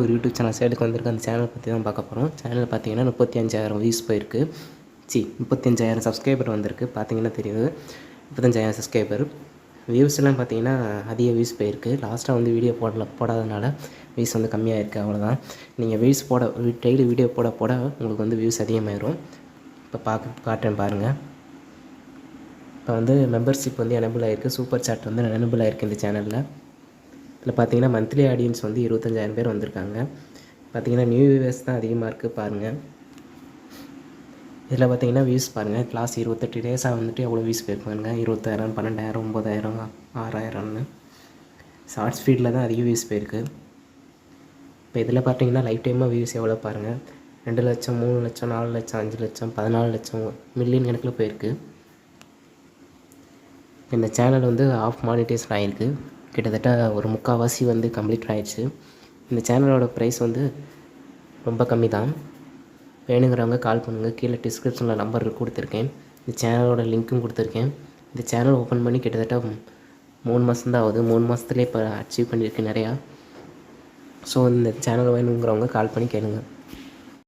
ஒரு YouTube channel சேலுக்கு வந்திருக்கு. அந்த சேனலை பற்றி தான் பார்க்க போகிறோம். சேனல் பார்த்தீங்கன்னா 35,000 வியூஸ் போயிருக்கு. 35,000 சப்ஸ்கிரைபர் வந்திருக்கு. பார்த்தீங்கன்னா தெரியுது 35,000 சப்ஸ்கிரைபர். வியூஸ்லாம் பார்த்தீங்கன்னா அதிக வியூஸ் போயிருக்கு. லாஸ்ட்டாக வந்து வீடியோ போடாதனால வியூஸ் வந்து கம்மியாக இருக்குது, அவ்வளோதான். நீங்கள் வியூஸ் டெய்லி வீடியோ போட உங்களுக்கு வந்து வியூஸ் அதிகமாகிடும். இப்போ காட்டுறேன் பாருங்கள். இப்போ வந்து மெம்பர்ஷிப் வந்து எனபிள் ஆகிருக்கு. சூப்பர் சாட் வந்து எனபிள் ஆகிருக்கு இந்த சேனலில். இதில் பார்த்தீங்கன்னா மந்த்லி ஆடியன்ஸ் வந்து 25,000 பேர் வந்திருக்காங்க. பார்த்தீங்கன்னா நியூ வியூவர்ஸ் தான் அதிகமாக இருக்குது பாருங்கள். இதில் பார்த்தீங்கன்னா வியூஸ் பாருங்கள். கிளாஸ் 28 டேஸாக வந்துட்டு எவ்வளோ வியூஸ் போயிருப்பாங்க. 20,000, 12,000, 9,000, 6,000ன்னு ஷார்ட்ஸ் ஃபீல்டில் தான் அதிக வியூஸ் போயிருக்கு. இப்போ இதில் பார்த்தீங்கன்னா லைஃப் டைமாக வியூஸ் எவ்வளோ பாருங்கள். 2 லட்சம், 3 லட்சம், 4 லட்சம், 5 லட்சம், 14 லட்சம், மில்லியன் கணக்கில் போயிருக்கு. இந்த சேனல் வந்து ஆஃப் மானிட்டைசேஷன் ஆகிருக்கு. கிட்டத்தட்ட ஒரு 3/4 வந்து கம்ப்ளீட் ஆகிடுச்சு. இந்த சேனலோட ப்ரைஸ் வந்து ரொம்ப கம்மி தான். வேணுங்கிறவங்க கால் பண்ணுங்கள். கீழே டிஸ்கிரிப்ஷனில் நம்பர் கொடுத்துருக்கேன். இந்த சேனலோட லிங்க்கும் கொடுத்துருக்கேன். இந்த சேனல் ஓப்பன் பண்ணி கிட்டத்தட்ட 3 மாதம் தான் ஆகுது. 3 மாதத்துலேயே இப்போ அச்சீவ் பண்ணியிருக்கேன் நிறையா. ஸோ இந்த சேனல் வேணுங்கிறவங்க கால் பண்ணி கேளுங்கள்.